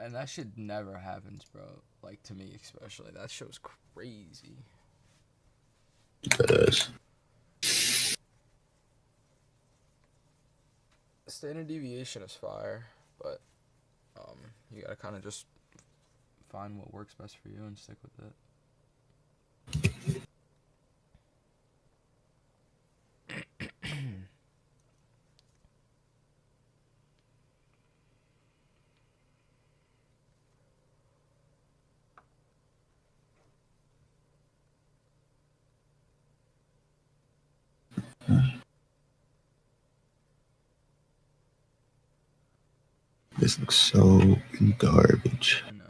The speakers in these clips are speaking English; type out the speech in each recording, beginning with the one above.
And that shit never happens, bro. Like, to me especially. That show's crazy. It is. Standard deviation is fire, but you gotta kind of just find what works best for you and stick with it. This looks so garbage. I know.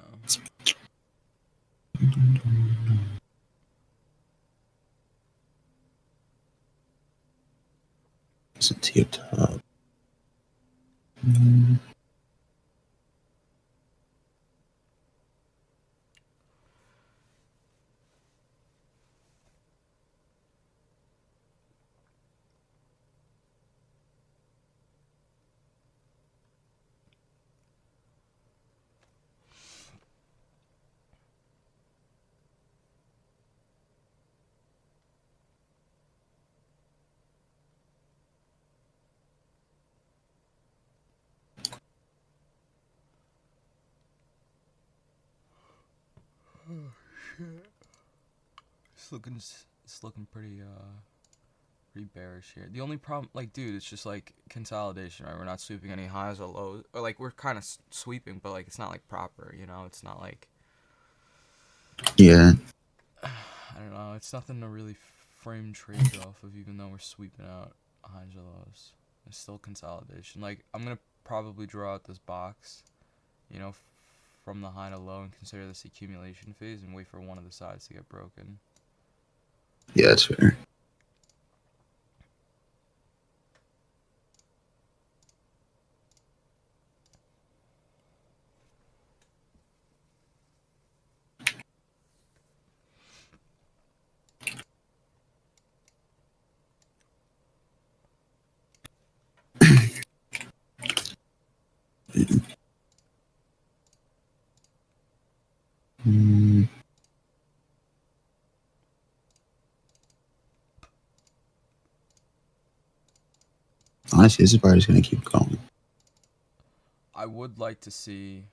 S&T up top. Oh shit. It's looking pretty bearish here. The only problem, like, dude, it's just like consolidation, right? We're not sweeping any highs or lows, or like we're kind of sweeping, but like it's not like proper, you know? It's not like Yeah. I don't know. It's nothing to really frame trades off of, even though we're sweeping out highs or lows. It's still consolidation. Like, I'm gonna probably draw out this box, you know, from the high to low, and consider this accumulation phase, and wait for one of the sides to get broken. Yeah, that's fair. Mm, honestly, this is probably just gonna keep going. I would like to see,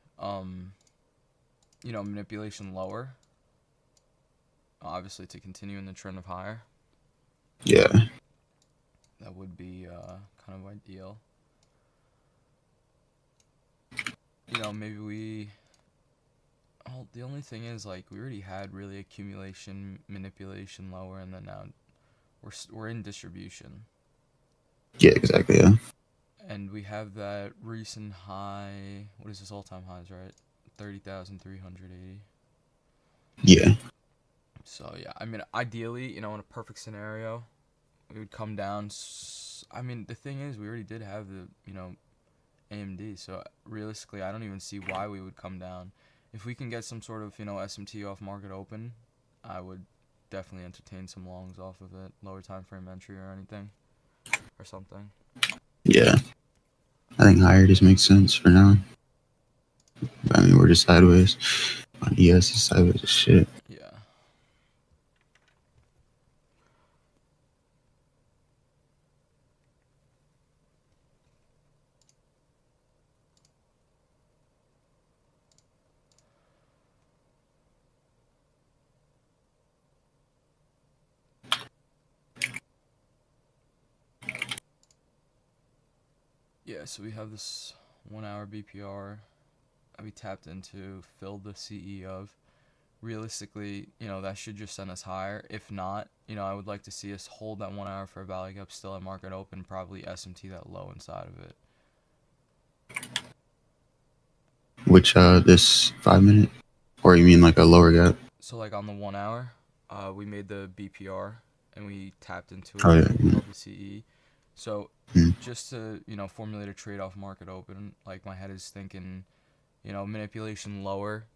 manipulation lower, obviously to continue in the trend of higher. Yeah. That would be kind of ideal. Maybe we. Oh, the only thing is, like, we already had really accumulation, manipulation lower, and then now we're in distribution, Yeah, exactly. Yeah. and we have that recent high. What is this all-time highs, right? 30,380. Yeah. So yeah, I mean, ideally, in a perfect scenario, we would come down. I mean, the thing is, we already did have the AMD, so realistically, I don't even see why we would come down. If we can get some sort of SMT off market open, I would definitely entertain some longs off of it, lower time frame entry or anything or something. Yeah. I think higher just makes sense for now. I mean, we're just sideways. On ES is sideways as shit. Yeah. Yeah, so we have this 1 hour BPR that we tapped into, filled the CE of. Realistically, that should just send us higher. If not, I would like to see us hold that 1 hour for a value gap still at market open, probably SMT that low inside of it. Which this 5 minute, or you mean like a lower gap? So like on the 1 hour, we made the BPR and we tapped into Oh it, yeah. filled the CE. So Mm. just to formulate a trade off market open, like my head is thinking, manipulation lower,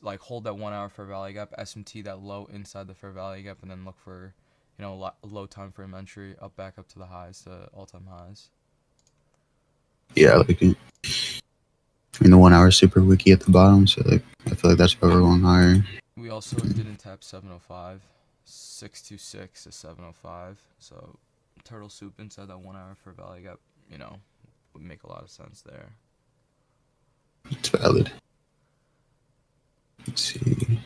like hold that 1 hour fair value gap, SMT that low inside the fair value gap, and then look for low time frame entry back up to the highs, to all time highs. Yeah, I like it. I mean, the 1 hour super wiki at the bottom, so like I feel like that's why we're going higher. We also didn't tap 705. 626 is 705. So turtle soup inside that 1 hour for value gap, would make a lot of sense there. It's valid. Let's see.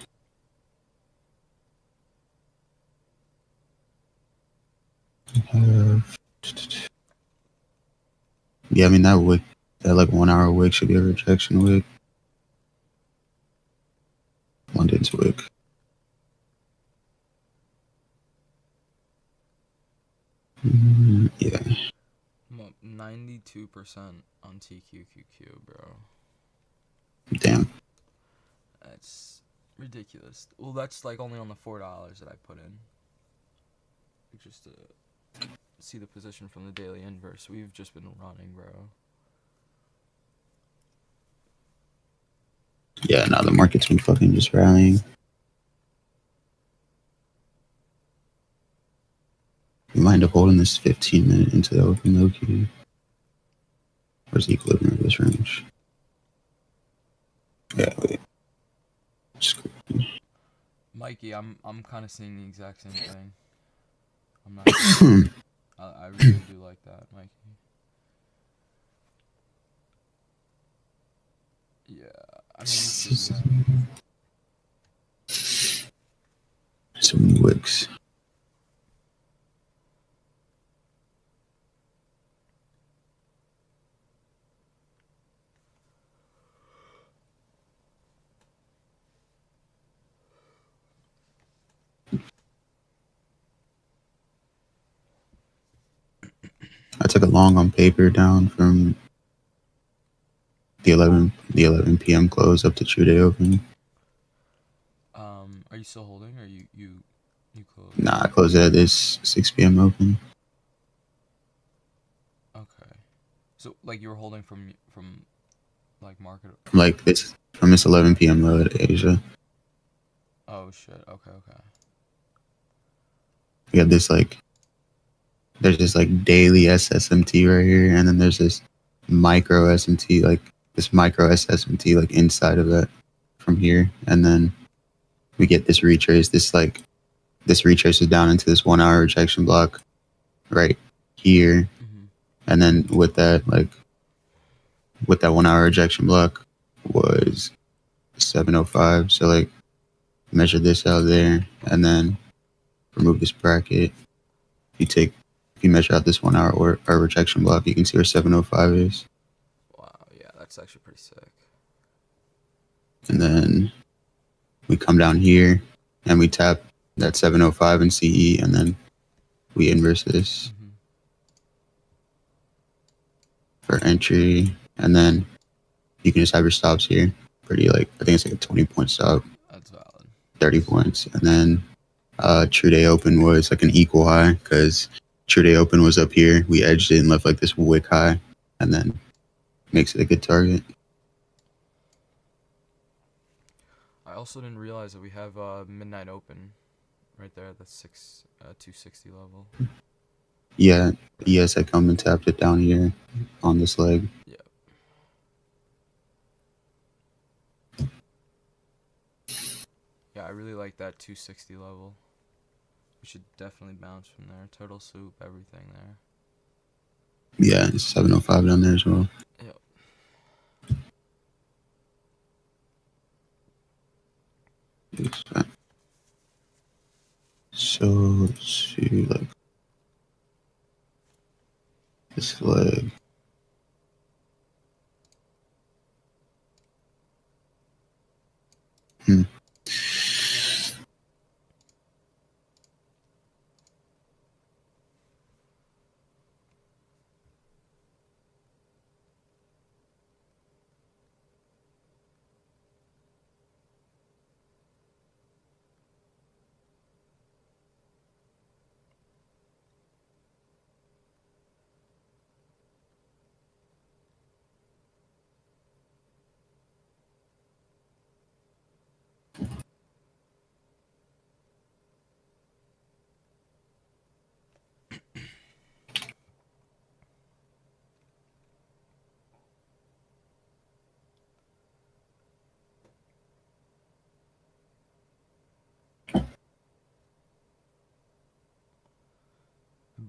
Yeah, I mean that wick, that like 1 hour wick should be a rejection wick. London's wick. Yeah. I'm up 92% on TQQQ, bro. Damn. That's ridiculous. Well, that's like only on the $4 that I put in. Just to see the position from the daily inverse. We've just been running, bro. Yeah, now the market's been fucking just rallying. We might end up holding this 15-minute into the open low key. Where's the equilibrium of this range? Yeah, wait. Mikey, I'm kind of seeing the exact same thing. I'm not. I really do like that, Mikey. Yeah, I mean, so many wicks. I took a long on paper down from the 11 p.m. close up to true day open. Are you still holding, or you close? Nah, I closed at this 6 p.m. open. Okay, so like you were holding from like market. From this 11 p.m. low at Asia. Oh shit. Okay. We have this like, there's this like daily SSMT right here, and then there's this micro SMT, like this micro SSMT like inside of that from here, and then we get this retrace. This retraces down into this 1 hour rejection block right here, and then with that 1 hour rejection block was 705. So like measure this out there, and then remove this bracket. If you measure out this 1 hour or rejection block, you can see where 705 is. Wow, yeah, that's actually pretty sick. And then we come down here and we tap that 705 in CE, and then we inverse this for entry, and then you can just have your stops here. I think it's like a 20-point stop. That's valid. 30 points. And then true day open was like an equal high, because true day open was up here. We edged it and left like this wick high, and then makes it a good target. I also didn't realize that we have midnight open right there at the 260 level. Yeah, ES had come and tapped it down here on this leg. Yeah. Yeah, I really like that 260 level. We should definitely bounce from there. Turtle soup, everything there. Yeah, it's 705 down there as well. Yep. So let's see, like this leg.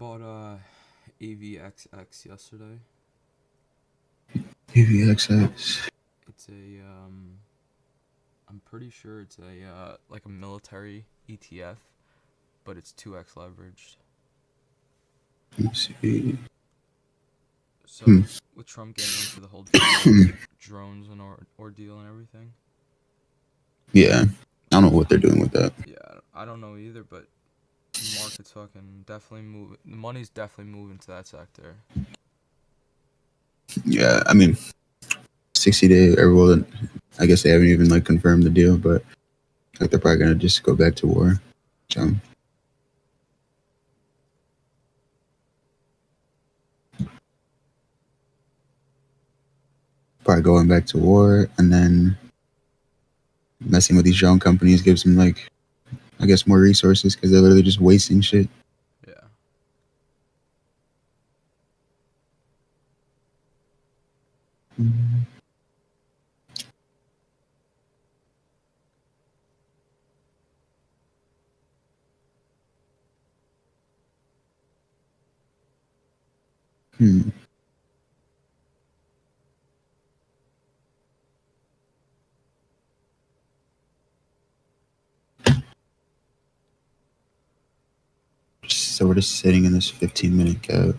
bought AVXX yesterday. AVXX. It's a I'm pretty sure it's a like a military ETF, but it's 2x leveraged. Let me see. So with Trump getting into the whole drones and ordeal and everything. Yeah, I don't know what they're doing with that. Yeah, I don't know either, but the market's fucking definitely moving. The money's definitely moving to that sector. Yeah, I mean, 60-day, or well, I guess they haven't even like confirmed the deal, but like they're probably gonna just go back to war. So probably going back to war, and then messing with these drone companies gives them like, I guess, more resources because they're literally just wasting shit. Yeah. Hmm. So we're just sitting in this 15-minute gap.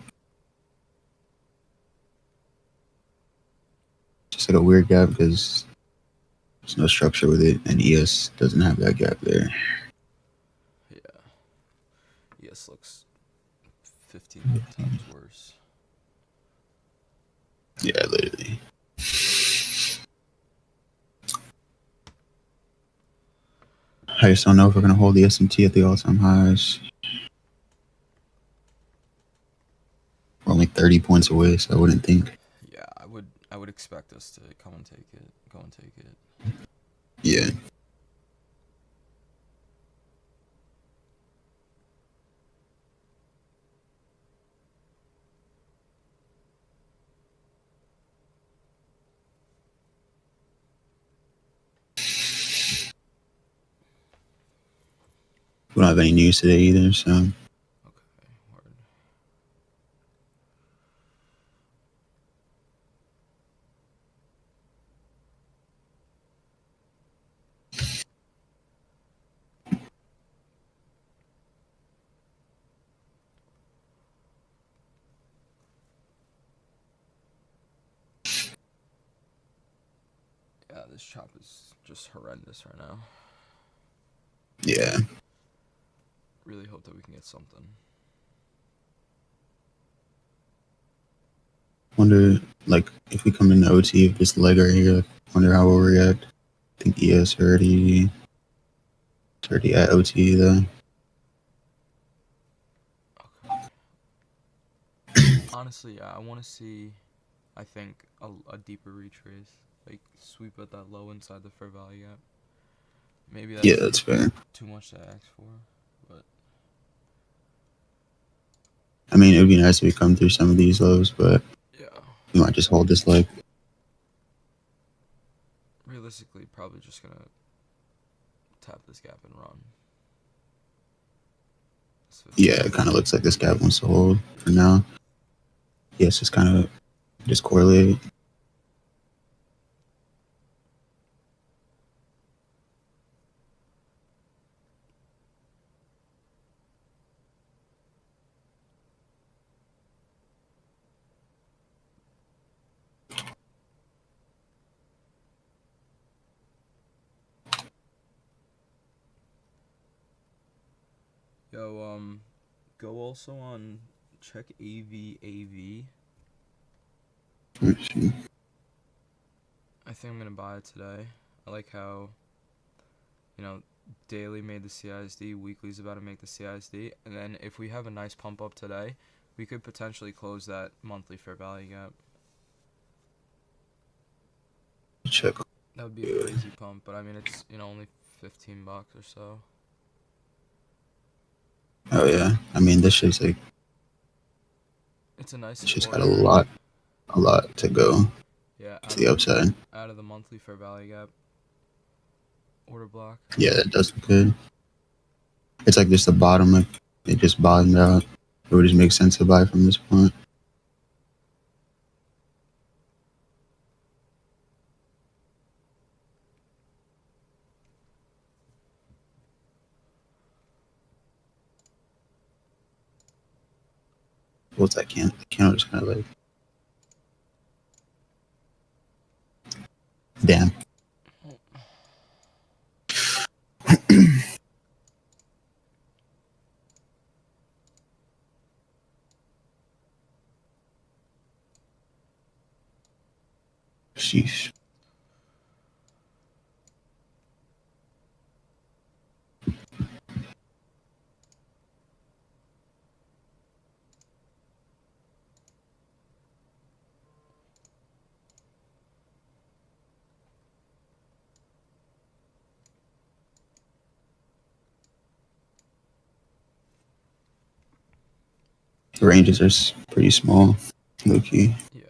Just like a weird gap because there's no structure with it, and ES doesn't have that gap there. Yeah. Yes, looks 15 times worse. Yeah, literally. I just don't know if we're gonna hold the SMT at the all-time highs. We're only 30 points away, so I wouldn't think. Yeah, I would expect us to come and take it. Go and take it. Yeah. We don't have any news today either, so Okay, word. Yeah, this chop is just horrendous right now. yeah. Really hope that we can get something. Wonder, like, if we come into OT of this leg right here, wonder how we'll react. I think ES already at OT though. Okay. Honestly, yeah, I want to see, I think, a deeper retrace. Like, sweep at that low inside the fair value gap. Maybe that's Yeah, that's fair. too much to ask for, but I mean, it would be nice if we come through some of these lows, but yeah. we might just hold this leg. Realistically, probably just gonna tap this gap and run. Yeah, it kind of looks like this gap wants to hold for now. Yes, it's kind of just correlated. Yo, go also on check AVAV. Let's see. I think I'm gonna buy it today. I like how, daily made the CISD, weekly's about to make the CISD, and then if we have a nice pump up today, we could potentially close that monthly fair value gap. Check. That would be a crazy pump, but I mean it's only $15 or so. Oh yeah, I mean this shit's like, It's a nice. it's just got a lot to go. Yeah, to the upside. Out of the monthly fair value gap order block. Yeah, that does look good. It's like just the bottom, like it just bottomed out. It would just make sense to buy from this point. What's that can? The candle just kind of like, damn. Sheesh. The ranges are pretty small, low key. Yeah.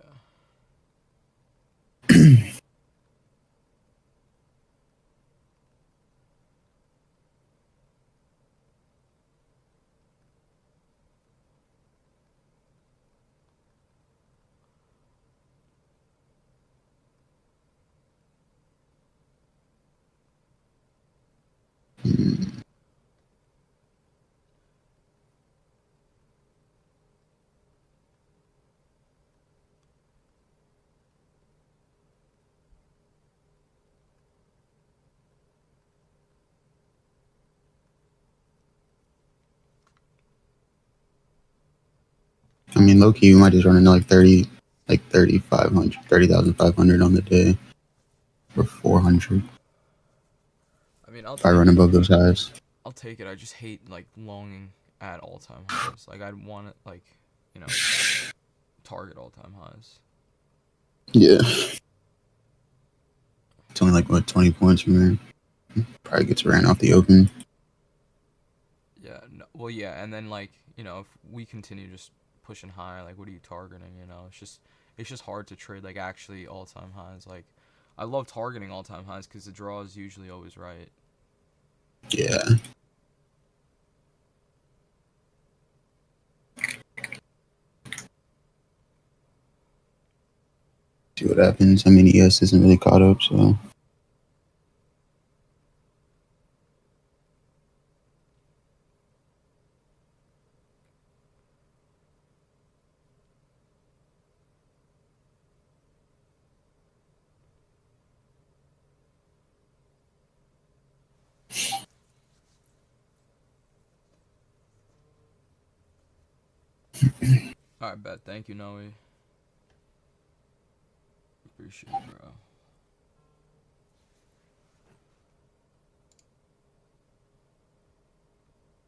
Hmm. I mean, low key, you might just run into like 30,500 on the day, or 400 I mean, I'll if I take run it. above those highs. I'll take it. I just hate like longing at all-time highs. Like I'd want it like, you know, target all-time highs. Yeah. It's only like, what, 20 points from there? Probably gets ran off the open. Yeah. No, well, yeah, and then like, you know, if we continue just pushing high, like what are you targeting, you know? It's just hard to trade like actually all-time highs. Like I love targeting all-time highs cuz the draw is usually always right. Yeah. See what happens. I mean, ES isn't really caught up, so. All right, bet. Thank you, Noe. Appreciate it, bro.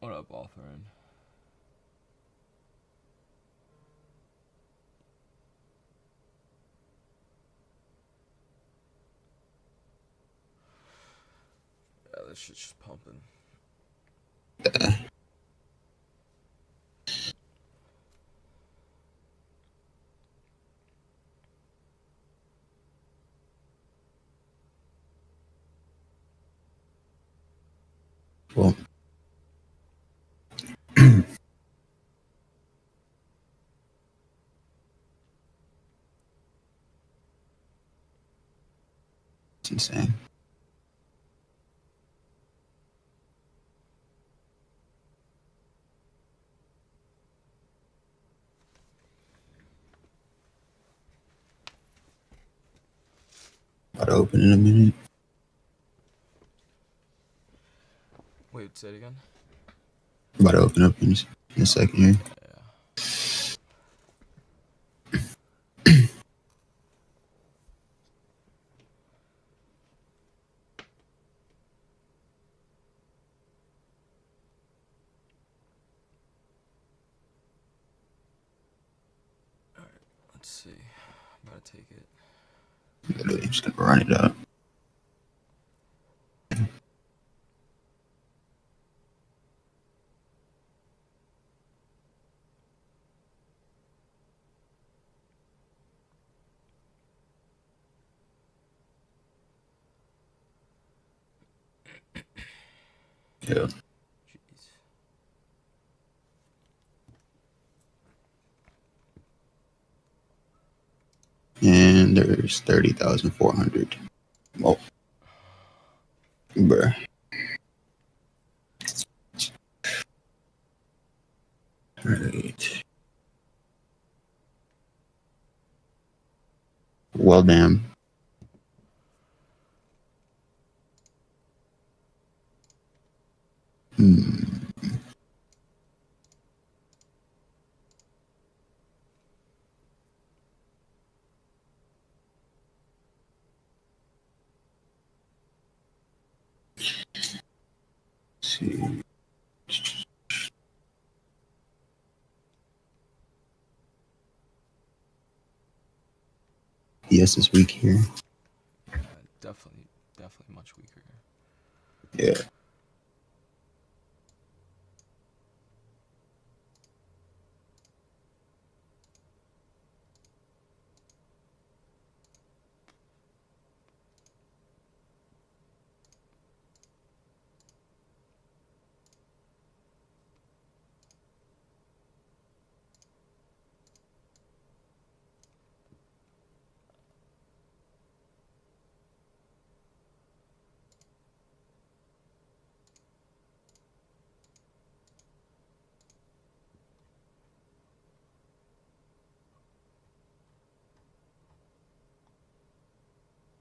What up, offering? Yeah, this shit's just pumping. Well, it's insane. About to open in a minute. Wait, say it again. About to open up in a second here. Yeah. All right. Let's see. I'm about to take it. Literally, I'm just gonna run it up. Yeah. Jeez. then there's 30,400. Well, bruh. Right. Well, damn. Hmm. Let's see. Yes, it's weak here. Yeah, definitely much weaker. Yeah.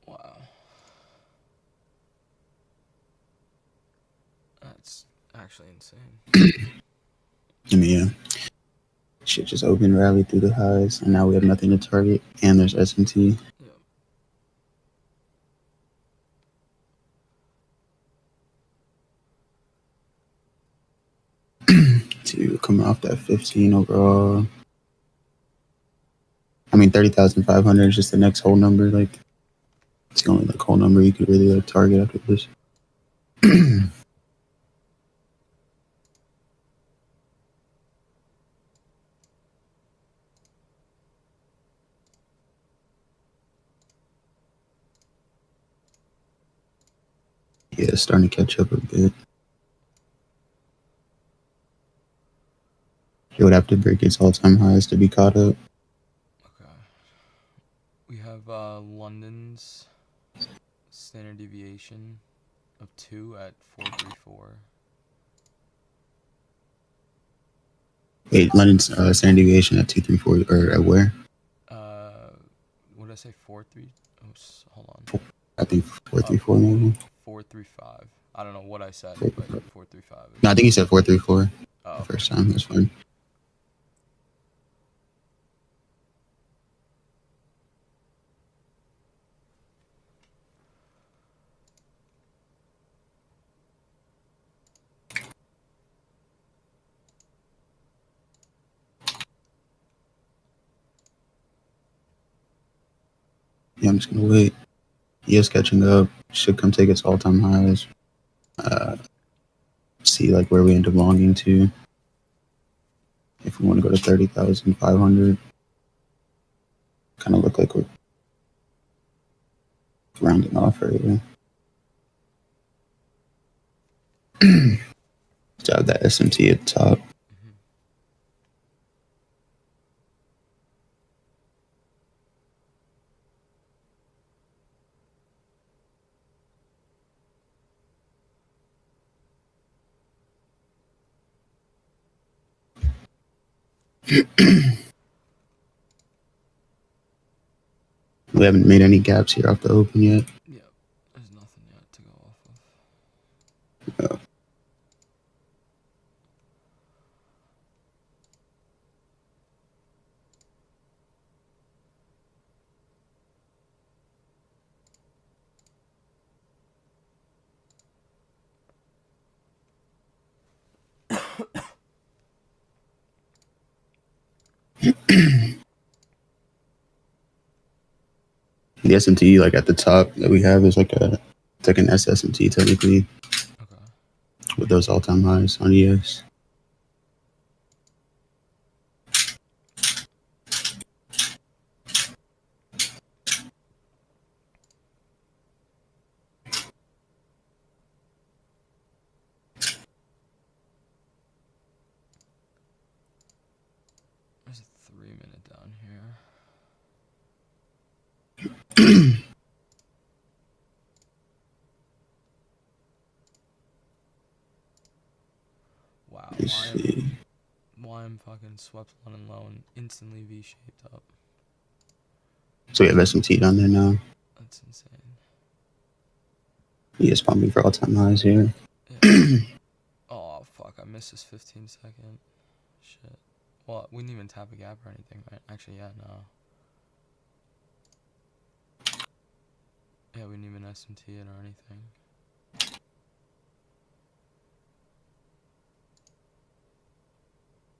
Wow. That's actually insane. I mean, yeah. Shit just open rally through the highs, and now we have nothing to target, and there's S&T. Yeah. To come off that 15 overall. I mean, 30,500 is just the next whole number. Like, it's the only like whole number you could really like target after this. Yeah, it's starting to catch up a bit. It would have to break its all-time highs to be caught up. Okay. We have London's standard deviation of 2 at 434. Wait, London's standard deviation at 234, or at where? What did I say? 4-3? Oh, hold on. I think 434 maybe. 435. I don't know what I said, but 435. No, I think he said 434 Oh, the first time. That's fine. Yeah, I'm just gonna wait. He is catching up. Should come take its all-time highs. See like where we end up longing to. If we want to go to 30,500, kind of look like we're rounding off right here. To have that SMT at the top. We haven't made any gaps here off the open yet. Yeah, there's nothing yet to go off of. The SMT like at the top that we have is like it's like an SSMT technically Okay. with those all-time highs on ES. There's a 3-minute down here. Wow, Let's see. why am fucking swept one and low and instantly V-shaped up. So we have SMT down there now. That's insane. He is pumping for all-time highs here. Yeah. Oh fuck, I missed this 15-second. Shit. Well, we didn't even tap a gap or anything, right? Actually, yeah, no. Yeah, we didn't even SMT it or anything.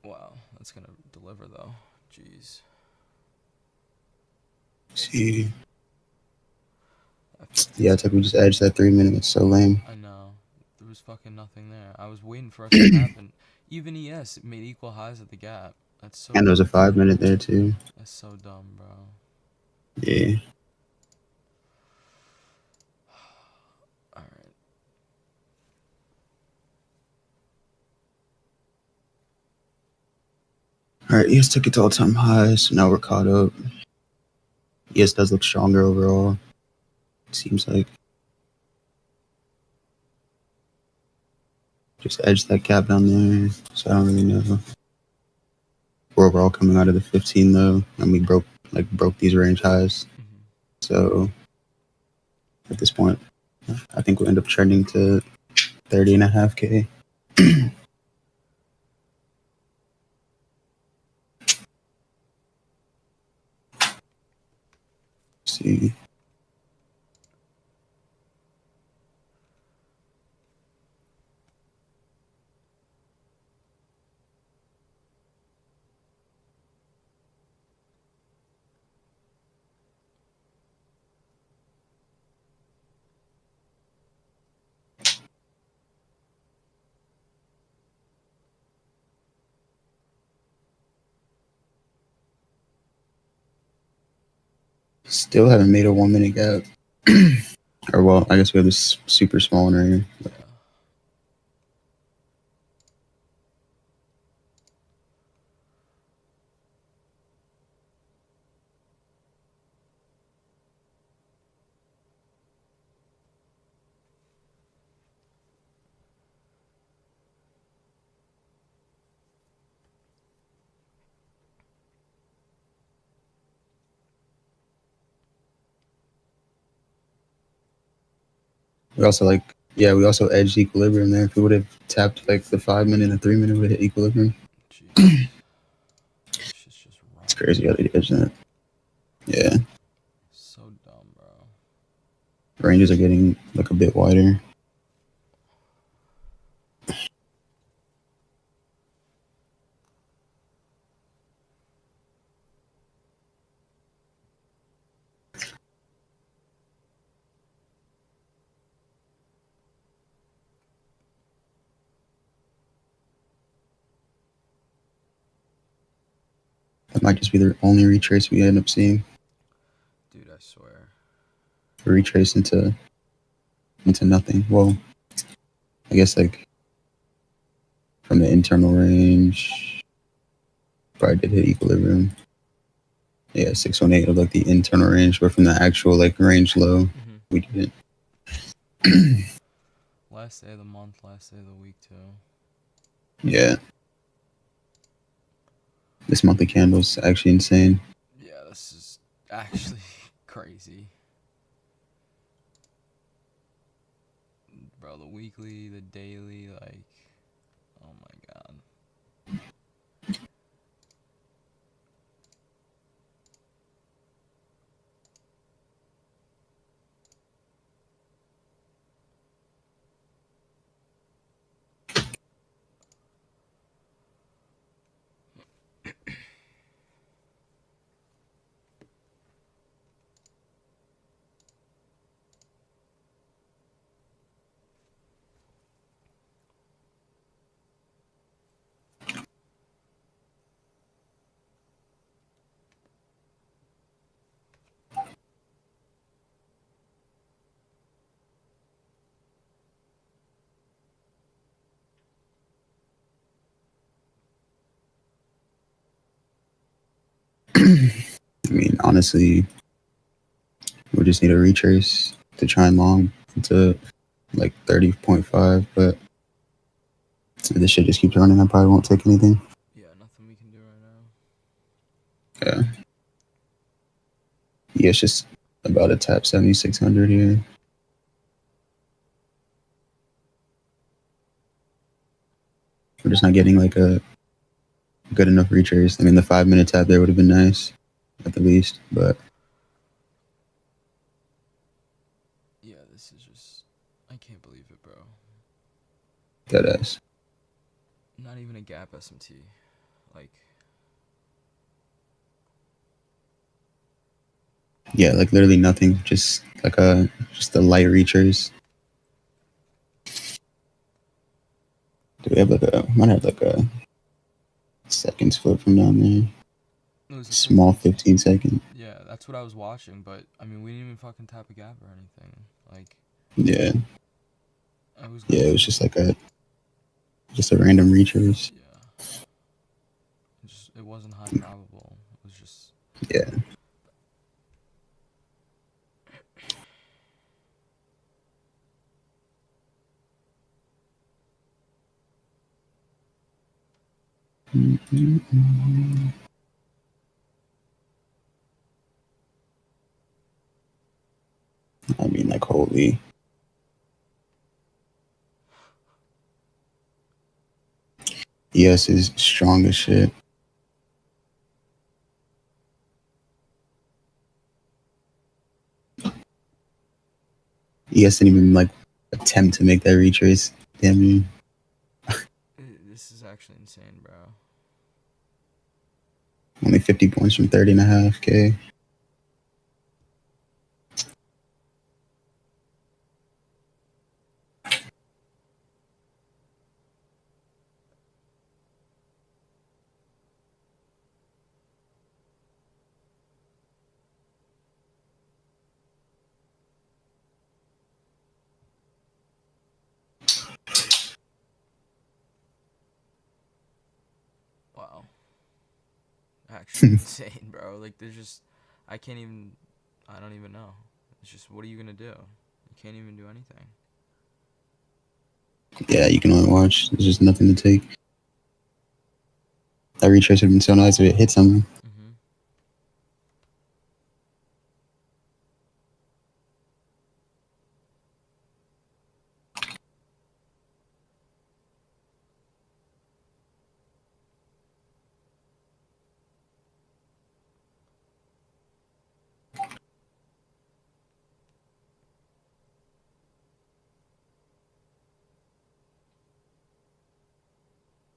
Wow, that's gonna deliver though. Jeez. See. At 50 Yeah, it's like we just edged that 3 minute. It's so lame. I know. There was fucking nothing there. I was waiting for us to happen. Even ES made equal highs at the gap. That's so And there was a 5 minute there too. That's so dumb, bro. Yeah. Alright. Alright, ES took it to all-time highs. So now we're caught up. ES does look stronger overall. It seems like. Just edged that gap down there. So I don't really know. We're overall coming out of the 15 though. And we broke these range highs. Mm-hmm. So at this point, I think we'll end up trending to 30.5K. See. Still haven't made a 1 minute gap. Or well, I guess we have this super small one right here. Yeah. We also we also edged equilibrium there. If we would have tapped like the 5 minute and 3 minute, we would hit equilibrium. Jeez. This shit's just wrong. It's crazy how they edge that. Yeah. So dumb, bro. Ranges are getting like a bit wider. That might just be the only retrace we end up seeing. Dude, I swear. Retrace into nothing. Well, I guess like from the internal range, probably did hit equilibrium. Yeah, 618 of like the internal range, but from the actual like range low, Mm-hmm. we didn't. Last day of the month, last day of the week, too. Yeah. This monthly candle's actually insane. Yeah, this is actually crazy. Bro, the weekly, the daily, like, oh my god. I mean, honestly, just need a retrace to try and long into like 30.5, but if this shit just keeps running, I probably won't take anything. Yeah, nothing we can do right now. Yeah. Yeah, it's just about to tap 7,600 here. We're just not getting like a good enough retrace. I mean, the 5-minute tap there would have been nice at the least, but Yeah, this is just. I can't believe it, bro. dead ass. Not even a gap SMT. Like, Yeah, like literally nothing. Just like a light retrace. Do we have like a might have like a seconds flip from down there? it was a Small 15 second. Yeah, that's what I was watching, but I mean, we didn't even fucking tap a gap or anything. Like, Yeah. I was. Yeah, it was just like a random retrace. Yeah. It wasn't high probable. It was just. Yeah. I mean, like, holy. ES is strong as shit. ES didn't even like attempt to make that retrace. Damn you. This is actually insane, bro. Only 50 points from 30.5K. Wow. Actually insane, bro. Like, there's just. I can't even. I don't even know. It's just, what are you gonna do? You can't even do anything. Yeah, you can only watch. There's just nothing to take. That retrace would have been so nice if it hit something. Mm-hmm.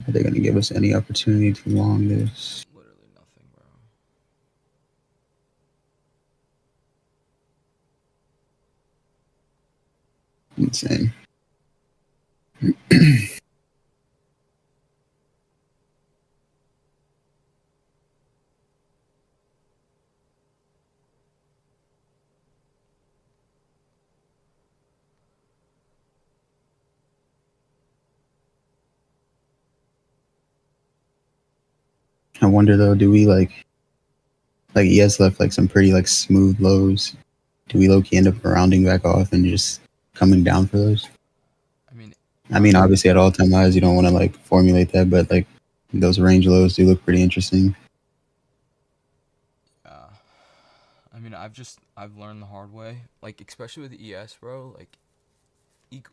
Are they going to give us any opportunity to long this? Literally nothing, bro. Insane. I wonder though, do we like ES left like some pretty like smooth lows? Do we low key end up rounding back off and just coming down for those? I I mean, obviously at all time highs, you don't want to like formulate that, but like those range lows do look pretty interesting. I mean, I've learned the hard way. Like, especially with ES, bro.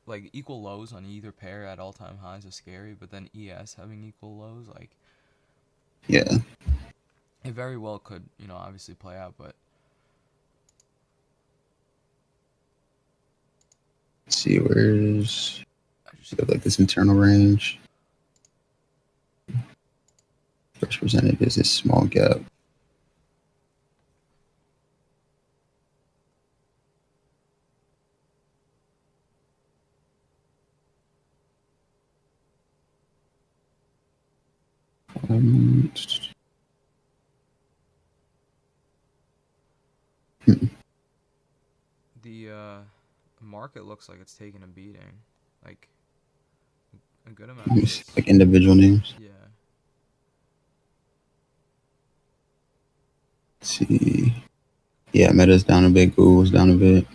Like equal lows on either pair at all time highs is scary, but then ES having equal lows, like, Yeah. it very well could, obviously play out, but Let's see, where's I just. we have like this internal range. First presented is this small gap. Um, The market looks like it's taking a beating, like a good amount of this. like individual names. Yeah. Let's see. Yeah, Meta's down a bit. Google's down a bit.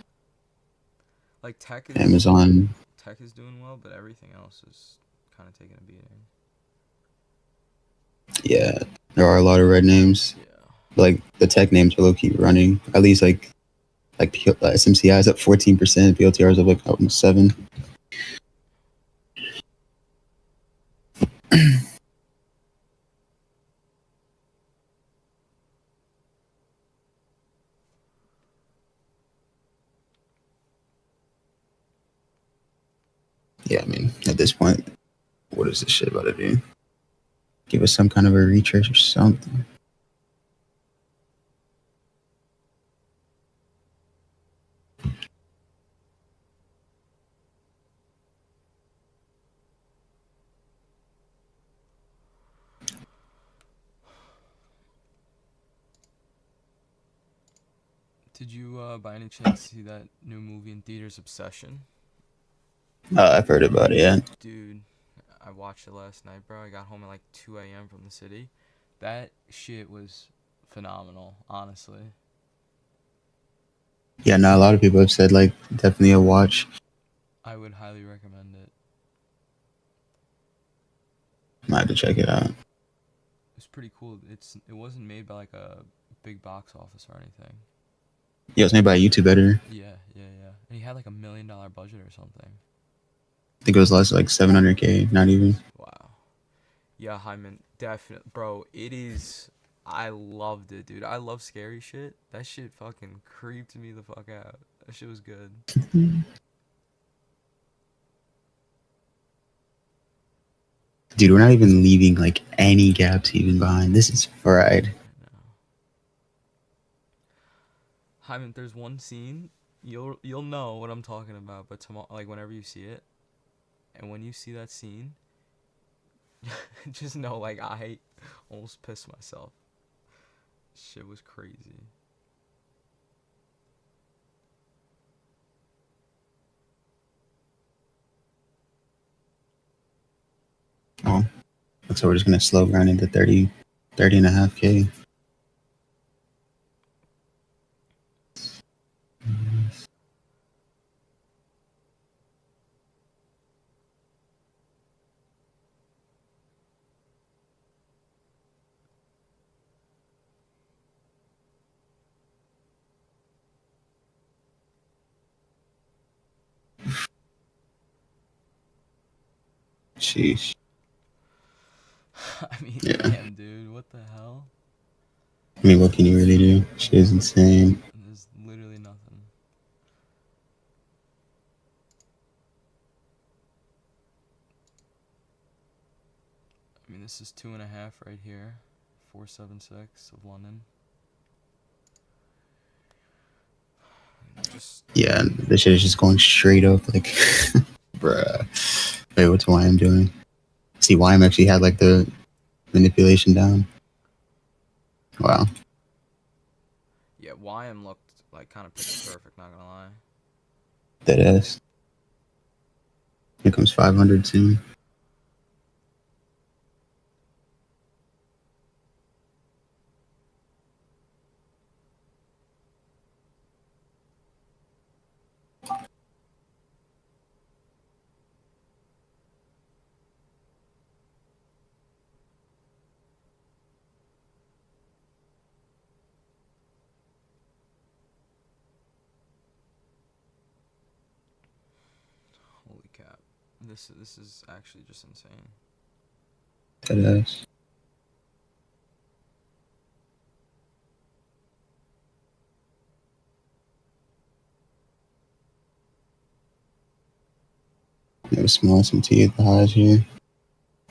Like Amazon. tech is doing well, but everything else is kind of taking a beating. Yeah, there are a lot of red names. Yeah. Like the tech names are low key running. At least SMCI is up 14%. PLTR is up like almost 7. Yeah, I mean, at this point, what is this shit about to do? Give us some kind of a retrace or something. Did you, by any chance, see that new movie in theaters, Obsession? I've heard about it, yeah. Dude, I watched it last night, bro. I got home at like 2 a.m. from the city. That shit was phenomenal, honestly. Yeah, no, a lot of people have said, like, definitely a watch. I would highly recommend it. Might have to check it out. It's pretty cool. It wasn't made by like a big box office or anything. Yeah, it's made by a YouTube editor. Yeah. And he had like $1 million budget or something. I think it was less like 700K, not even. Wow. Yeah, Hyman, definitely, bro. It is. I loved it, dude. I love scary shit. That shit fucking creeped me the fuck out. That shit was good. Dude, we're not even leaving like any gaps even behind. This is fried. I know. Hyman, there's one scene you'll know what I'm talking about, but tomorrow, like whenever you see it, and when you see that scene, just know like I almost pissed myself. Shit was crazy. Oh, looks like we're just gonna slow grind into 30 and a half K. Sheesh. I mean, Yeah. damn, dude, what the hell? I mean, what can you really do? Shit is insane. There's literally nothing. I mean, this is 2.5 right here. 476 of London. Just Yeah, this shit is just going straight up. Like, bruh. Wait, what's YM doing? See, YM actually had like the manipulation down. Wow. yeah, YM looked like kind of picture perfect. Not gonna lie. That ass. Here comes 500 soon. Holy cap! This is actually just insane. That ass. We have a small SMT at the highs here.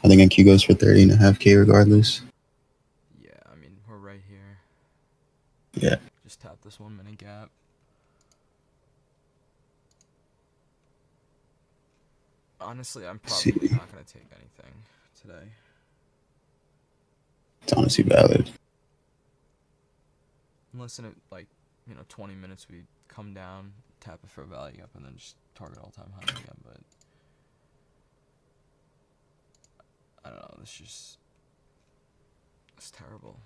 I think NQ goes for 30 and a half K regardless. Yeah, I mean we're right here. Yeah. Just tap this 1 minute gap. Honestly, I'm probably not gonna take anything today. It's honestly valid. Unless in 20 minutes we come down, tap it for a value up, and then just target all time high again. But I don't know. It's terrible.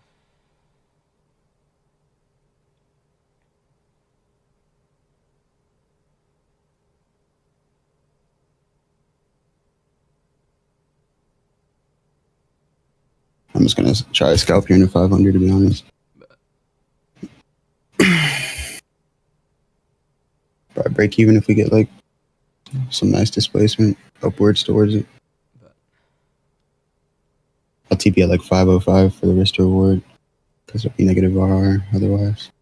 I'm just gonna try a scalp here in the 500 to be honest. Probably break even if we get like some nice displacement upwards towards it. Bet. I'll TP at like 505 for the risk to reward because it'll be negative RR otherwise.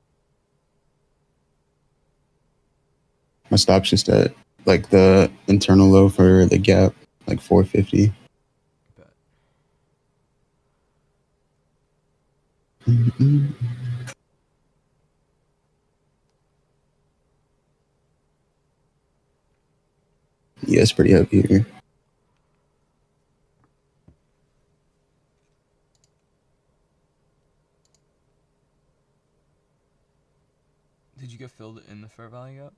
My stop's just at like the internal low for the gap, like 450. Bet. Yeah, it's pretty heavy here. Did you get filled in the fair value gap?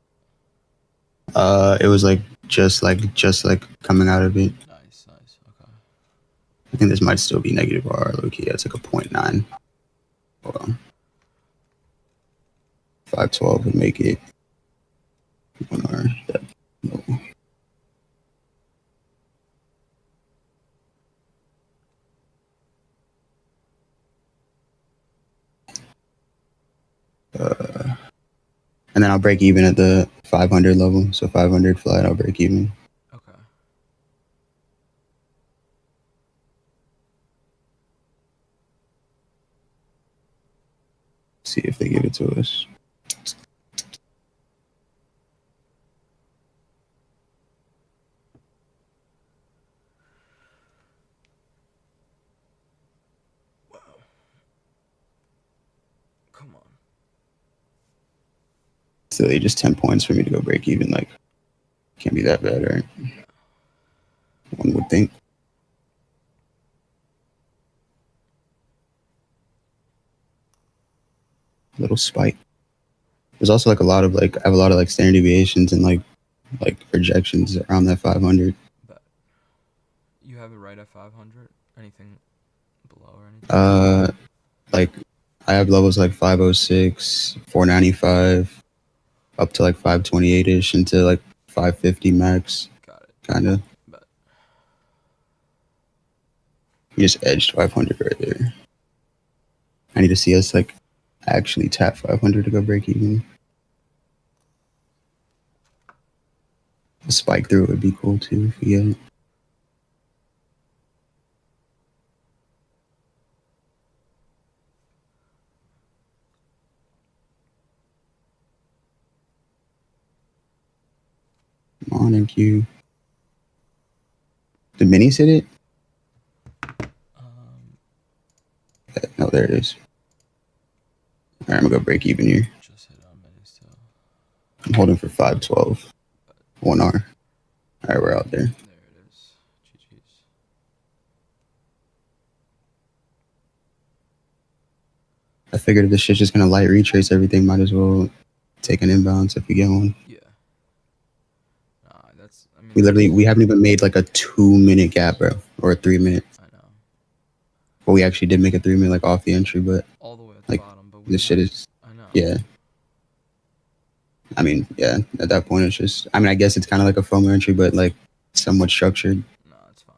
It was like just coming out of it. Nice. Okay. I think this might still be negative R low key. Yeah, it's like a 0.9. Hold on. 512 would make it 1R. That, no. And then I'll break even at the 500 level. So 500 flat, I'll break even. Okay. See if they give it to us. Wow. Come on. So they just 10 points for me to go break even. Like, can't be that bad, right? One would think. Little spike. There's also like a lot of like I have a lot of like standard deviations and like projections around that 500. But you have it right at 500. Anything below or anything? Like I have levels like 506, 495, up to like 528 ish into like 550 max. Got it. Kind of. Bet. You just edged 500 right there. I need to see us like actually tap 500 to go break even. A spike through it would be cool too if we get it. Come on, NQ. Did minis hit it? No, there it is. All right, I'm gonna go break even here. Just hit on minis too. I'm holding for 512. 1R. All right, we're out there. There it is. GG's. I figured if this shit's just gonna light retrace everything, might as well take an inbounce if we get one. Yeah. That's. I mean. We haven't even made like a 2-minute gap, bro, or a 3-minute. I know. Well, we actually did make a 3-minute like off the entry, but All the way at like the bottom, but this shit is. I know. Yeah. I mean, yeah. At that point, it's just. I mean, I guess it's kind of like a FOMO entry, but like somewhat structured. No, it's fine.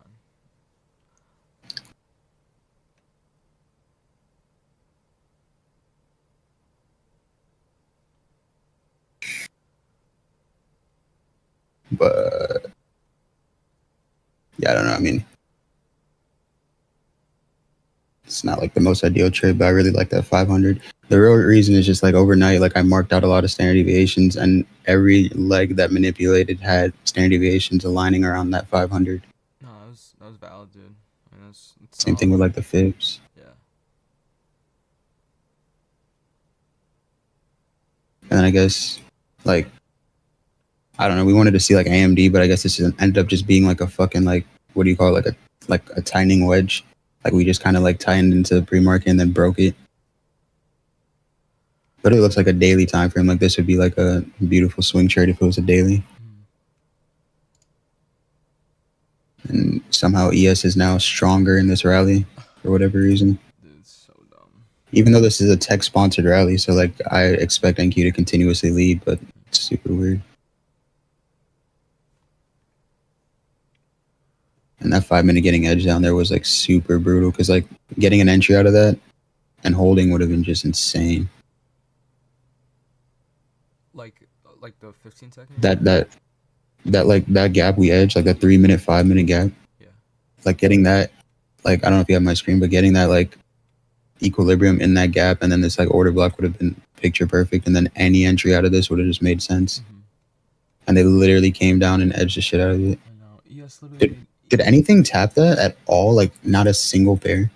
But yeah, I don't know. I mean, it's not like the most ideal trade, but I really like that 500. The real reason is just like overnight, like I marked out a lot of standard deviations, and every leg that manipulated had standard deviations aligning around that 500. No, that was valid, dude. I mean, that's Same thing with like the fibs. Yeah. And then I guess like I don't know, we wanted to see like AMD, but I guess this ended up just being like a fucking like what do you call it, like a tightening wedge. Like we just kind of like tightened into the pre-market and then broke it. But it looks like a daily time frame. Like this would be like a beautiful swing trade if it was a daily. And somehow ES is now stronger in this rally for whatever reason. Dude, it's so dumb. Even though this is a tech-sponsored rally, so like I expect NQ to continuously lead, but it's super weird. And And that 5 minute getting edge down there was like super brutal because like getting an entry out of that and holding would have been just insane. Like the 15-second. That gap we edged, like that 3 minute, 5 minute gap. Yeah. Like getting that, like I don't know if you have my screen, but getting that like equilibrium in that gap, and then this like order block would have been picture perfect, and then any entry out of this would have just made sense. Mm-hmm. And they literally came down and edged the shit out of it. I know. ES literally. Did anything tap that at all? Like not a single pair.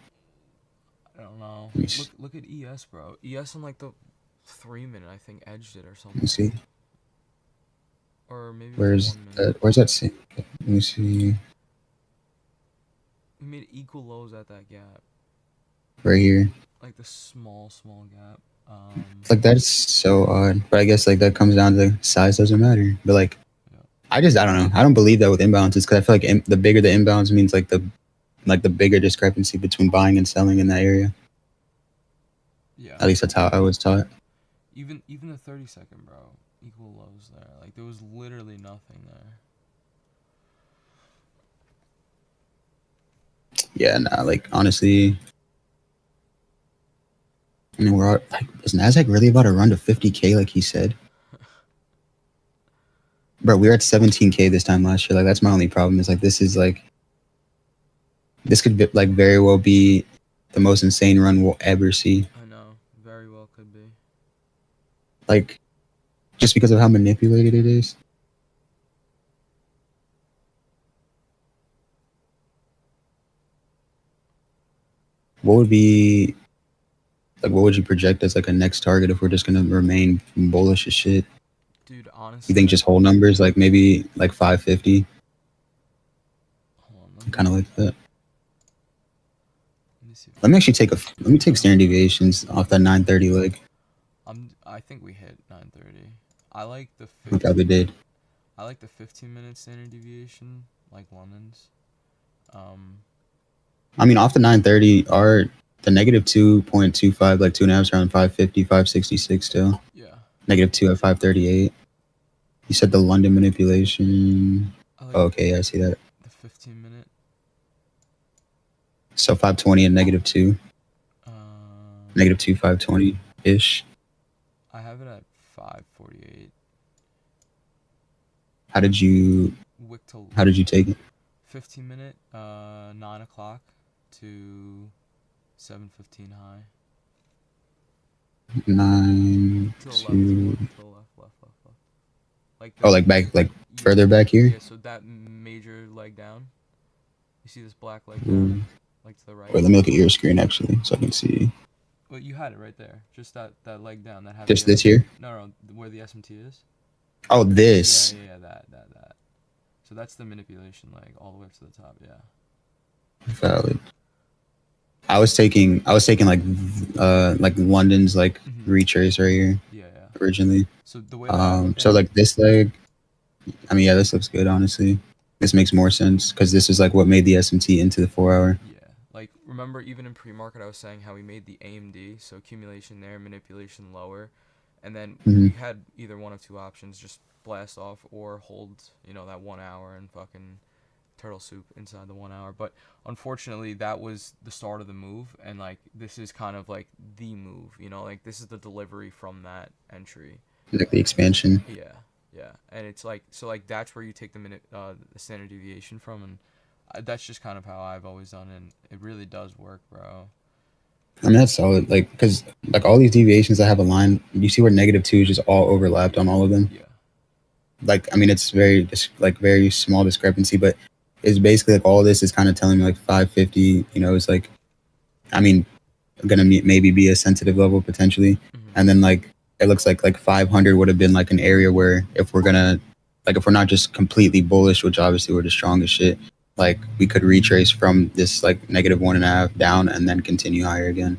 I don't know. Let me see. Look at ES, bro. ES in like the 3 minute, I think, edged it or Let something. me see. Or maybe Where's 1 minute. that? Where's that? Let me see. We made equal lows at that gap. Right here. Like the small gap. Like that's so odd. But I guess like that comes down to size doesn't matter. But like, Yeah. I don't know. I don't believe that with imbalances because I feel like the bigger the imbalance means like the bigger discrepancy between buying and selling in that area. Yeah. At least that's how I was taught. Even the 30-second, bro. Equal lows there. Like there was literally nothing there. Yeah, nah, like honestly, I mean, we're all, like, is Nasdaq really about to run to 50K like he said? Bro, we were at 17K this time last year. Like that's my only problem. Is like this could be, like very well be the most insane run we'll ever see. I know. Very well could be. Like just because of how manipulated it is. What would be like? What would you project as like a next target if we're just gonna remain bullish as shit? Dude, honestly. You think just whole numbers, like maybe like 550? Hold on, Kind of like that. let me see. Let me take standard deviations off that 930 leg. I think we hit 930. I like the We 15, probably did. I like the 15-minute standard deviation, like London's. I mean, off the 930, are the negative 2.25, like 2.5 around 550, 566 still. Yeah. Negative 2 at 538. You said the London manipulation. I like Oh, okay, yeah, I see that. the 15-minute. So 520 and negative 2. Negative 2, 520 ish. I have it at 548. How did you take it? 15-minute, 9 o'clock to 7:15 high. 9 To the to left. Like oh, like back, like further back here. Yeah, so that major leg down. You see this black leg down, like to the right. Wait, let me look at your screen actually, so I can see. Well, you had it right there. Just that leg down that had. Just this here? No, where the SMT is. Oh, this. Yeah, that. So that's the manipulation leg all the way up to the top. Yeah. Valid. I was taking like London's like retrace right here. Yeah. Originally. So the way. So like this leg. I mean, yeah, this looks good. Honestly, this makes more sense because this is like what made the SMT into the 4 hour. Yeah. Like remember, even in pre-market, I was saying how we made the AMD, so accumulation there, manipulation lower, and then we had either one of two options: just blast off or hold, that 1 hour and fucking turtle soup inside the 1 hour. But unfortunately, that was the start of the move, and like this is kind of like the move, like this is the delivery from that entry. Like the expansion. Yeah, and it's like so like that's where you take the standard deviation from, and that's just kind of how I've always done it, and it really does work, bro. I mean, that's solid. Like, because like all these deviations that have a line, you see where negative 2 is just all overlapped on all of them. Yeah. Like, I mean, it's very small discrepancy, but it's basically like all this is kind of telling me like 550. It's like, I mean, gonna maybe be a sensitive level potentially, and then like it looks like 500 would have been like an area where if we're not just completely bullish, which obviously we're the strongest shit. Like we could retrace from this like negative 1.5 down and then continue higher again.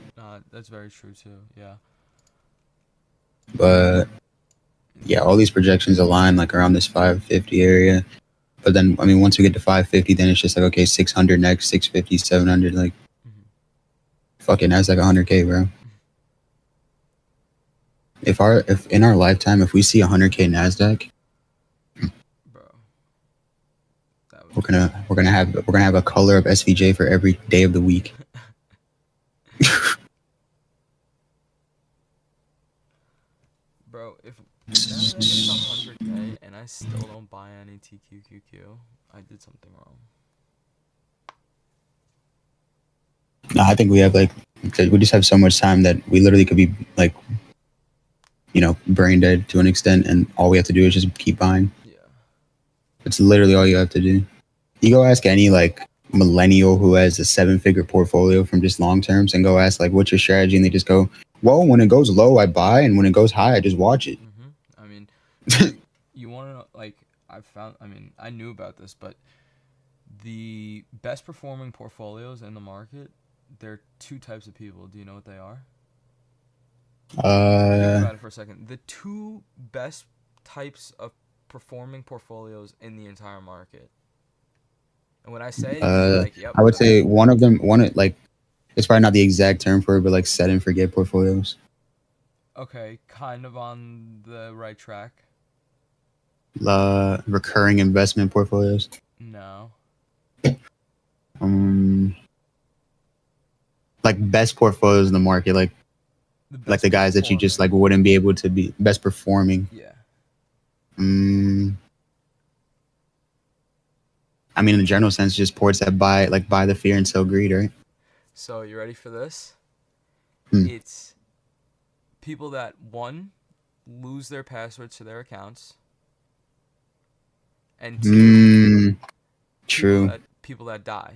That's very true too. Yeah. But yeah, all these projections align like around this 550 area. But then, I mean, once we get to 550, then it's just like, okay, 600 next, 650, 700. Like, fucking Nasdaq 100K, bro. If in our lifetime, if we see 100K Nasdaq, bro, That would We're be gonna have a color of SVJ for every day of the week. bro. If now that it's 100K and I still don't buy any TQQQ, I did something wrong. No, I think we have like we just have so much time that we literally could be like, brain dead to an extent, and all we have to do is just keep buying. Yeah. It's literally all you have to do. You go ask any like millennial who has a 7-figure portfolio from just long terms, and go ask like, "What's your strategy?" And they just go, "Well, when it goes low, I buy, and when it goes high, I just watch it." I mean, you want to know? Like, I knew about this, but the best performing portfolios in the market, there are two types of people. Do you know what they are? Think about it for a second. The two best types of performing portfolios in the entire market. And when I say, you're like, yep. I would say one of them, like, it's probably not the exact term for it, but like set and forget portfolios. Okay, kind of on the right track. Recurring investment portfolios. No. Like best portfolios in the market, like the guys that you just like wouldn't be able to be best performing. Yeah. I mean, in the general sense, just ports that buy the fear and sell greed, right? So you ready for this? Hmm. It's people that, one, lose their passwords to their accounts, and two, true. People that die.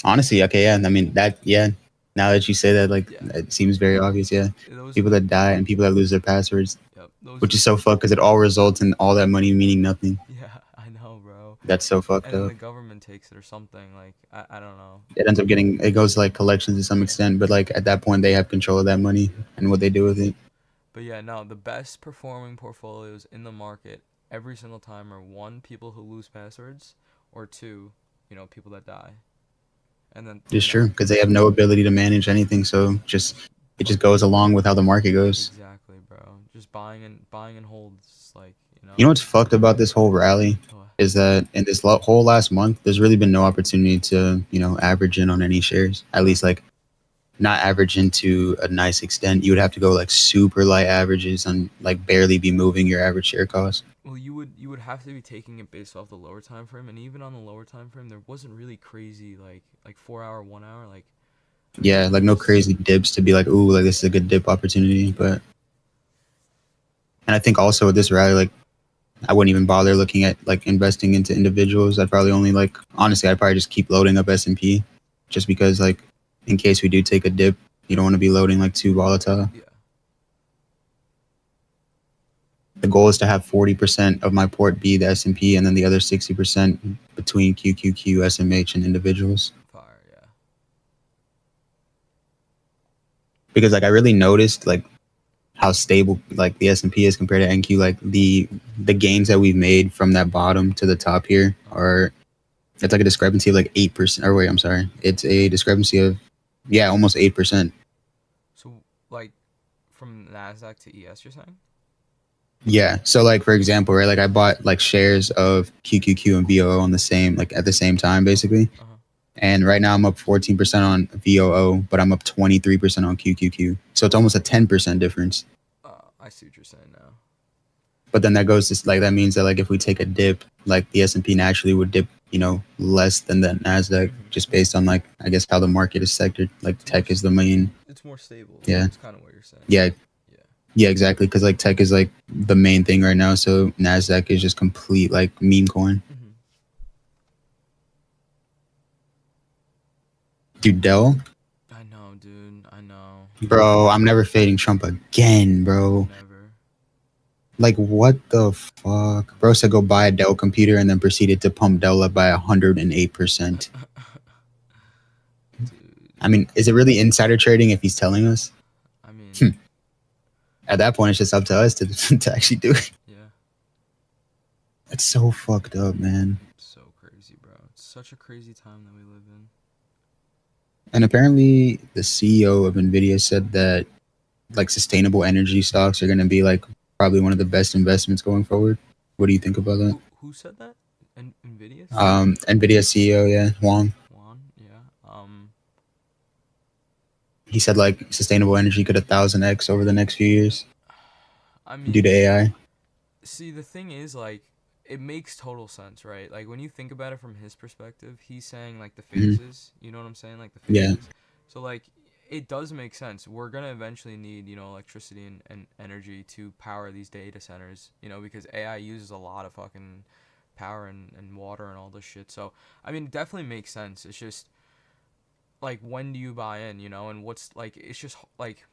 Honestly, okay, yeah. I mean that, yeah. Now that you say that, like, it seems very obvious, yeah. People that die and people that lose their passwords, which is so fucked because it all results in all that money meaning nothing. Yeah, I know, bro. That's so fucked and up. And the government takes it or something. Like, I don't know. It ends up it goes to like collections to some extent, but like at that point they have control of that money and what they do with it. But yeah, no, the best performing portfolios in the market every single time are, one, people who lose passwords, or two, people that die. And then it's true because they have no ability to manage anything, so it just goes along with how the market goes. Exactly, bro. Just buying and holds, like, You know what's fucked about this whole rally is that in this whole last month, there's really been no opportunity to average in on any shares. At least like not average into a nice extent. You would have to go like super light averages and like barely be moving your average share cost. Well, you would have to be taking it based off the lower time frame, and even on the lower time frame, there wasn't really crazy like 4 hour, 1 hour, like. Yeah, like no crazy dips to be like, ooh, like this is a good dip opportunity. But, and I think also with this rally, like I wouldn't even bother looking at like investing into individuals. I'd probably only honestly, I'd probably just keep loading up S&P, just because like in case we do take a dip, you don't want to be loading like too volatile. Yeah. The goal is to have 40% of my port be the S&P, and then the other 60% between QQQ, SMH, and individuals. Fire, yeah. Because like I really noticed like how stable like the S&P is compared to NQ. Like the gains that we've made from that bottom to the top here it's like a discrepancy of like 8%. Or wait, I'm sorry, it's a discrepancy of almost 8%. So like from NASDAQ to ES, you're saying? Yeah. So like for example, right, like I bought like shares of QQQ and VOO on the same at the same time basically. And right now I'm up 14% on VOO, but I'm up 23% on QQQ. So it's almost a 10% difference. I see what you're saying now. But then that goes to like, that means that like if we take a dip, like the S&P naturally would dip, less than the NASDAQ, just based on like, I guess how the market is sectored. Like tech is the main. It's more stable. Yeah. That's kind of what you're saying. Yeah. Yeah, exactly. Because like tech is like the main thing right now. So NASDAQ is just complete like meme coin. Dude, Dell. I know, dude. I know. Bro, I'm never fading Trump again, bro. Never. Like, what the fuck? Bro said go buy a Dell computer and then proceeded to pump Dell up by 108%. I mean, is it really insider trading if he's telling us? I mean... At that point, it's just up to us to actually do it. Yeah. It's so fucked up, man. So crazy, bro. It's such a crazy time that we live in. And apparently, the CEO of NVIDIA said that like sustainable energy stocks are going to be like probably one of the best investments going forward. What do you think about that? Who said that? Nvidia Nvidia CEO, yeah, Wang. Juan, yeah. He said like sustainable energy could 1,000x over the next few years I due mean, to AI. see, the thing is, like, it makes total sense, right? Like, when you think about it from his perspective, he's saying, like, the Hmm. phases. You know what I'm saying? Like, the Yeah, phases. So, like, it does make sense. We're going to eventually need, electricity and energy to power these data centers, because AI uses a lot of fucking power and water and all this shit. So, I mean, it definitely makes sense. It's just, like, when do you buy in, and what's, like, it's just, like,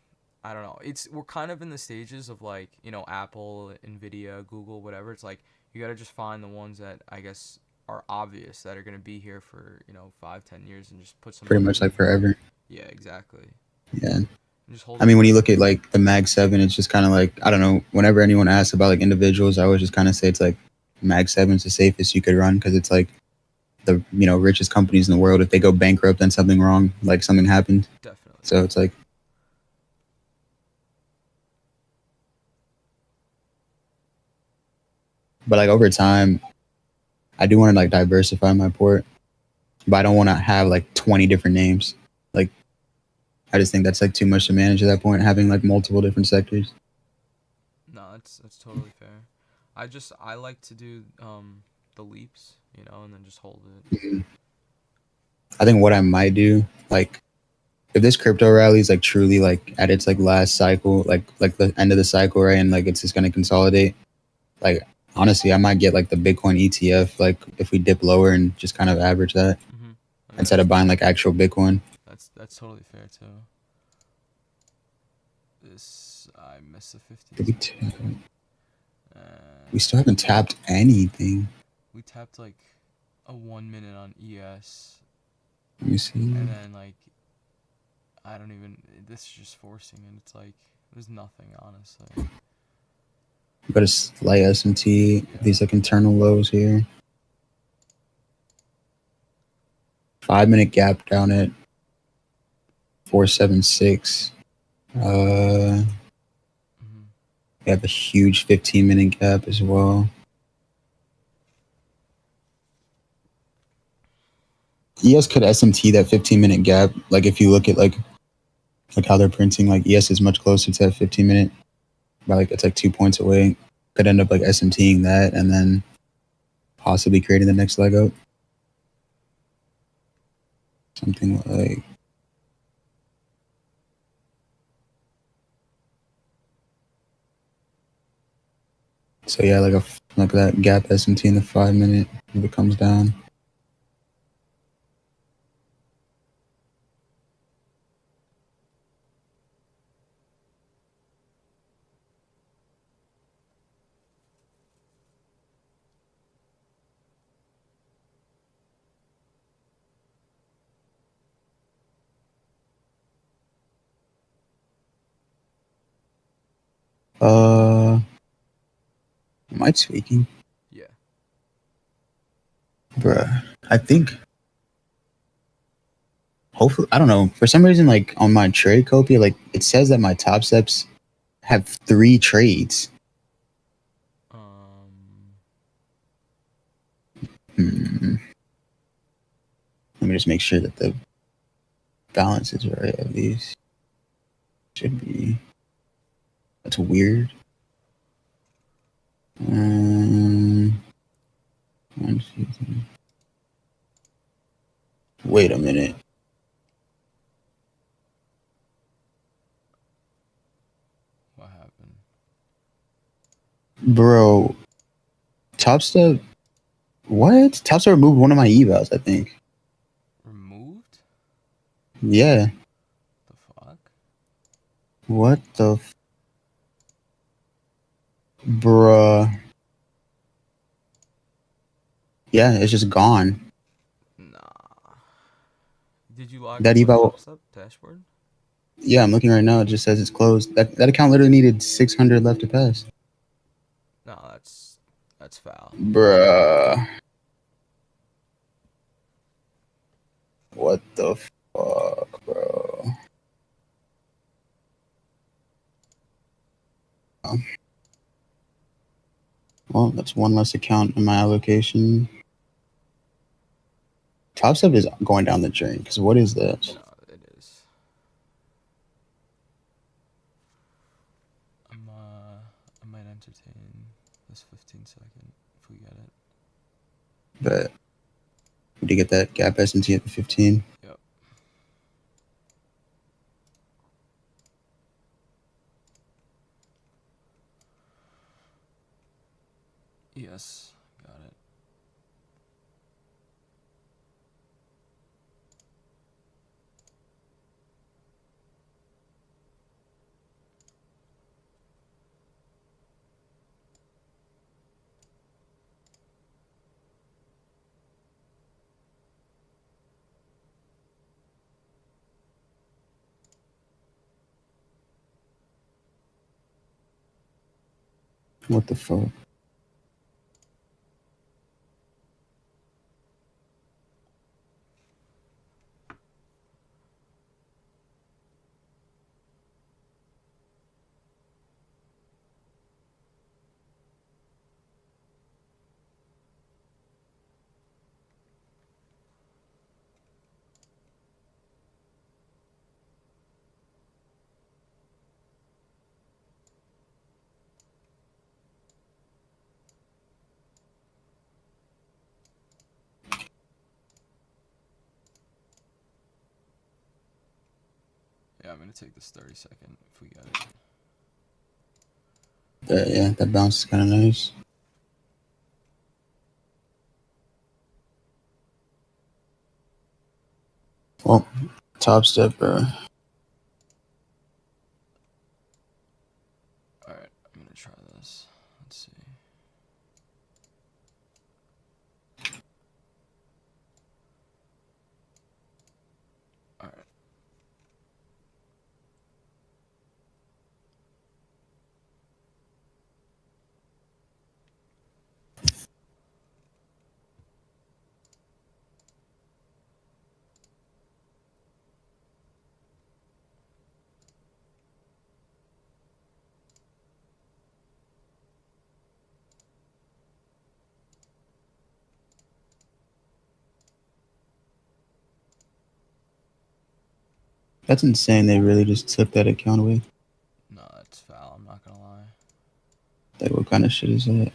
I don't know. We're kind of in the stages of, like, Apple, Nvidia, Google, whatever. It's like you gotta just find the ones that I guess are obvious that are gonna be here for 5, 10 years and just put some pretty money much like in. forever. Yeah, exactly. Yeah. And just hold I them mean, when you forever. look at like the Mag 7, it's just kind of like, I don't know, whenever anyone asks about like individuals, I always just kind of say it's like Mag 7's the safest you could run because it's like the, richest companies in the world. If they go bankrupt, then something wrong, like something happened. Definitely. So it's like, but like over time, I do want to like diversify my port, but I don't want to have like 20 different names. Like, I just think that's like too much to manage at that point, having like multiple different sectors. No, that's totally fair. I like to do the leaps, and then just hold it. Mhm. I think what I might do, like, if this crypto rally is like truly like at its like last cycle, like the end of the cycle, right, and like it's just gonna consolidate. Like honestly, I might get like the Bitcoin ETF, like if we dip lower and just kind of average that Mhm. I mean, instead of buying like actual Bitcoin. that's totally fair too. This I missed the 15 We second. we And still haven't tapped anything. we tapped like a 1 minute on ES, Let me see. and then like I don't even. This is just forcing it. It's like there's nothing honestly. We got a slight S&T. Yeah. These like internal lows here. 5 minute gap down at 476. Uh, Hmm. we have a huge 15-minute gap as well. ES could SMT that 15-minute gap. Like if you look at like how they're printing, like ES is much closer to that 15-minute. By like it's like 2 points away. Could end up like SMTing that and then possibly creating the next leg up. Something like so yeah, like that gap SMT in the 5 minute if it comes down. Am I tweaking? Yeah. Bruh. I think hopefully I don't know. For some reason, like on my trade copy, like it says that my top steps have 3 trades. Um. Hmm. Let me just make sure that the balance is right at least. Should be. That's weird. Um, 1, 2, 3. Wait a minute. What happened? Bro, Top Step. What? Top Step removed one of my evals, I think. Removed? Yeah. The fuck? What the. Bruh. Yeah, it's just gone. Nah. Did you log That into eval. Top Step dashboard? Yeah, I'm looking right now. It just says it's closed. That account literally needed 600 left to pass. No, that's foul. Bruh. What the fuck, bro? Well, that's one less account in my allocation. Top Step is going down the drain. Because what is that? No, it is. I might entertain this 15-second if we get it. But did you get that gap S&T at the 15? Yep. Yes, got it. What the fuck? Yeah, I'm gonna take this 30-second if we get it. Yeah, that bounce is kind of nice. Well, Top Step, bro. Alright, I'm gonna try this. Let's see. Alright. That's insane. They really just took that account away. No, that's foul, I'm not gonna lie. Like, what kind of shit is that?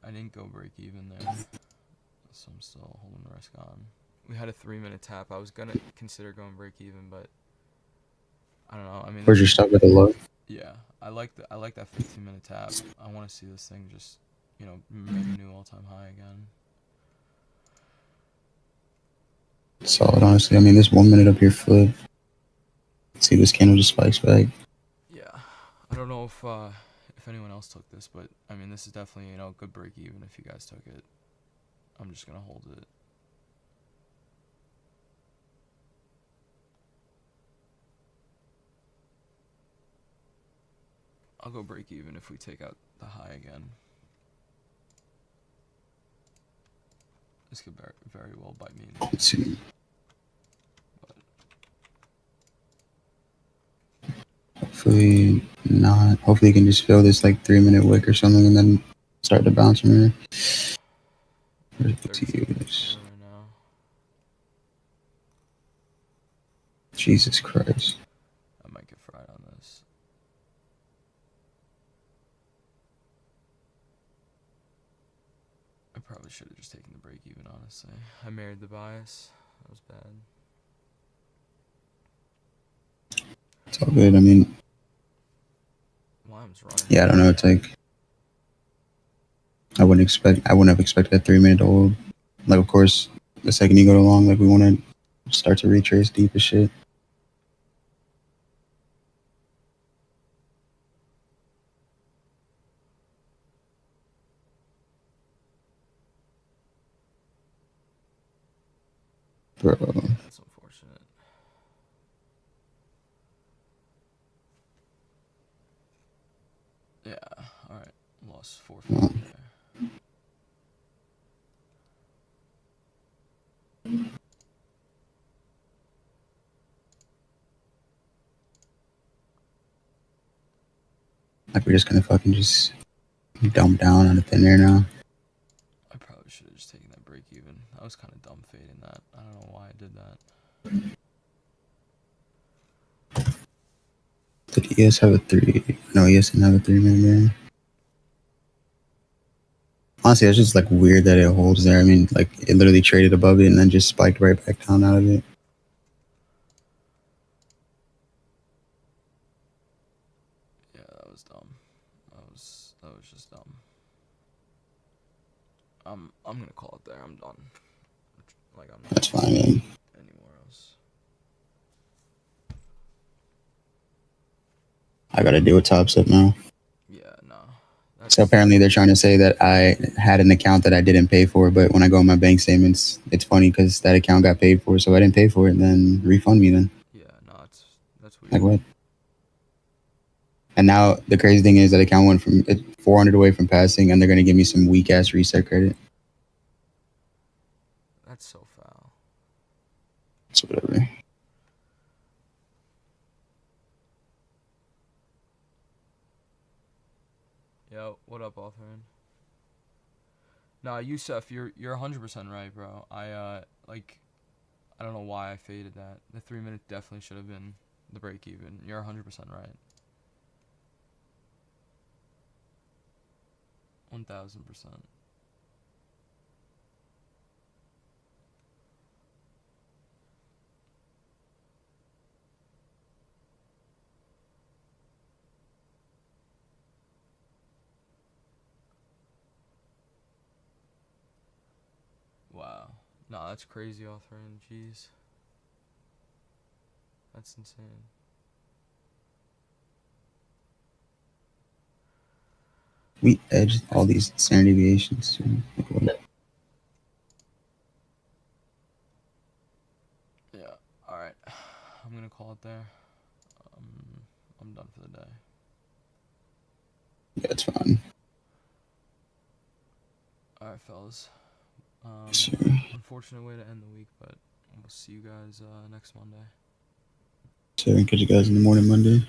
I didn't go break even there, so I'm still holding the risk on. We had a 3-minute tap. I was gonna consider going break even, but I don't know. I mean, Where's your stop with the low? yeah, I like that 15-minute tap. I want to see this thing just, make a new all-time high again. Solid, honestly. I mean, this 1 minute up here flip. See, this candle just spikes back. Yeah, I don't know if anyone else took this, but I mean, this is definitely good break even if you guys took it. I'm just gonna hold it. I'll go break even if we take out the high again. This could very well bite me. Let's see. Hopefully not. Hopefully you can just fill this like 3-minute wick or something and then start to bounce from here. Where's the 30 TUs? right now. Jesus Christ. I might get fried on this. I probably should have just taken the break even, honestly. I married the bias. That was bad. It's all good. I mean, Lime's running. yeah, I don't know. It's like I wouldn't have expected that 3-minute to hold. Like, of course, the second you go to long, like we want to Start to retrace deep as shit. Bro, That's unfortunate. Yeah. All right. Lost 450 there. like we're just gonna fucking just dump down on a thin air now. I probably should have just taken that break even. I was kind of dumb fading that. I don't know why I did that. Did ES have a 3? No, ES didn't have a 3-minute there. Honestly, it's just like weird that it holds there. I mean, like it literally traded above it and then just spiked right back down out of it. Yeah, that was dumb. That was just dumb. I'm gonna call it there. I'm done. Like I'm not That's fine, man. anywhere else. I gotta deal with Top Step now. Yeah, no. So apparently they're trying to say that I had an account that I didn't pay for, but when I go on my bank statements, it's funny because that account got paid for, so I didn't pay for it, and then refund me then. Yeah, no, that's weird. Like what? And now the crazy thing is that account went from 400 away from passing, and they're gonna give me some weak ass reset credit. That's so foul. So whatever. Yo, what up, Authorin? Nah, Yusuf, you're 100% right, bro. I don't know why I faded that. The 3 minute definitely should have been the break even. You're 100% right. 1000%. Wow. Nah, that's crazy, Authorin. Jeez. That's insane. We edged all these standard deviations. Too. Like what? Yeah. All right. I'm gonna call it there. I'm done for the day. Yeah, it's fine. All right, fellas. Sure. Unfortunate way to end the week, but we'll see you guys next Monday. So catch you guys in the morning Monday.